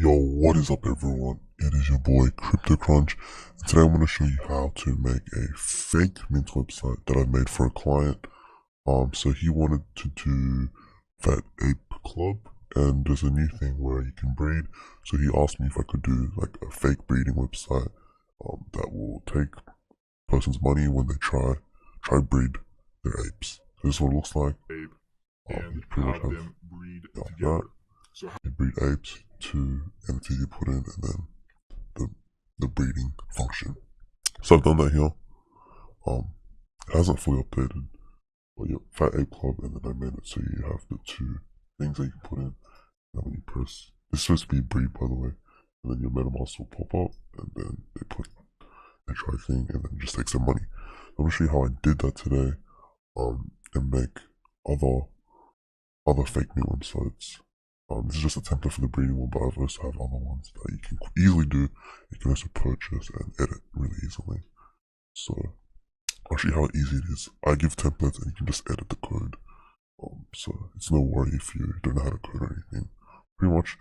Yo, what is up everyone? It is your boy CryptoCrunch, and today I'm going to show you how to make a fake mint website that I made for a client. So he wanted to do Fat Ape Club, and there's a new thing where you can breed. So he asked me if I could do like a fake breeding website that will take person's money when they try breed their apes. So this is what it looks like. Ape You and pretty much have have them breed that. together. So You breed apes to entities you put in, and then the breeding function. So I've done that here. It hasn't fully updated, but yeah, Fat Ape Club, and then I made it so you have the two things that you can put in. And when you press, it's supposed to be breed, by the way, and then your MetaMask will pop up, and then they try thing, and then it just takes their money. I'm gonna show you how I did that today, and make other fake new websites. This is just a template for the breeding one, but I also have other ones that you can easily do. You can also purchase and edit really easily. So I'll show you how easy it is. I give templates and you can just edit the code. So it's no worry if you don't know how to code or anything. Pretty much,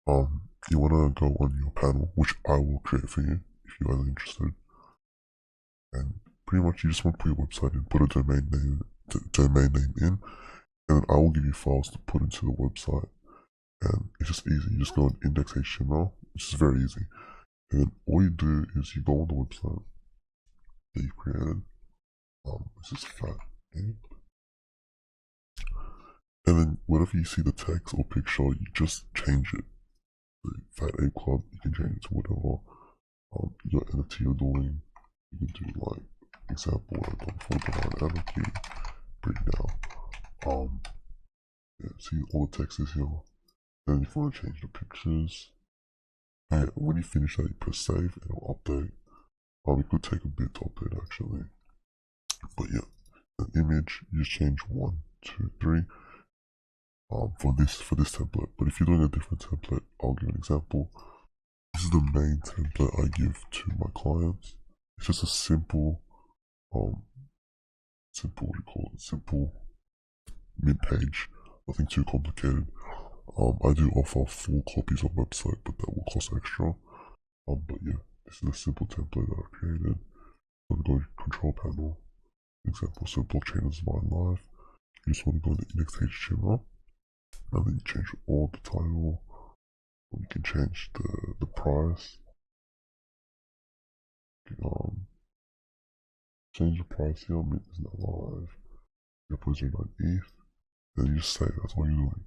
you want to go on your panel, which I will create for you if you guys are interested. And pretty much you just want to put your website in, put a domain name in, and then I will give you files to put into the website. And it's just easy. You just go on index.html, which is very easy. And then all you do is you go on the website that you created. This is Fat Ape. And then whenever you see the text or picture, you just change it. The Fat Ape Club, you can change it to whatever your NFT you're doing. You can do like example what I've done for Divine Anarchy, breakdown. Yeah, see all the text is here. Then if you want to change the pictures, and when you finish that, you press save and it'll update. It could take a bit to update actually. But yeah, an image, you just change 1, 2, 3 for this template. But if you're doing a different template, I'll give an example. This is the main template I give to my clients. It's just a simple what do you call it? Simple mint page. Nothing too complicated. I do offer full copies on website, but that will cost extra. But yeah, this is a simple template that I've created. I'm going to go to control panel. Example, so blockchain is mine live. You just want to go to index.html, and then you change all the title. You can change the price. Change the price here. Mint is not live. You put 0.9 ETH. Then you just say that's what you're doing.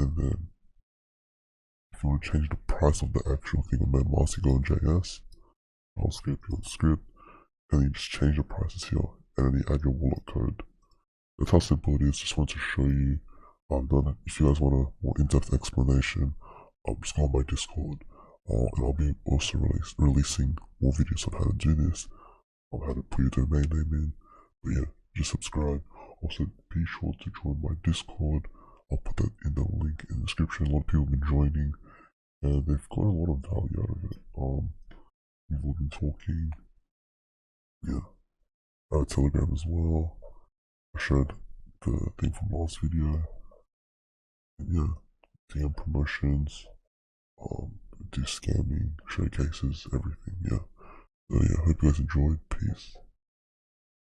And then if you want to change the price of the actual thing on MetaMask, you go in JS. I'll script, you go to script, and you just change the prices here, and then you add your wallet code. That's how simple it is. Just wanted to show you. I've done it. If you guys want a more in-depth explanation, just go on my Discord, and I'll be also releasing more videos on how to do this, on how to put your domain name in. But yeah, just subscribe. Also, be sure to join my Discord. I'll put that in the link in the description. A lot of people have been joining, and they've got a lot of value out of it. We've all been talking. Yeah, I have Telegram as well. I shared the thing from last video. And yeah, DM promotions, do scamming, showcases, everything. Yeah. So yeah, hope you guys enjoyed. Peace.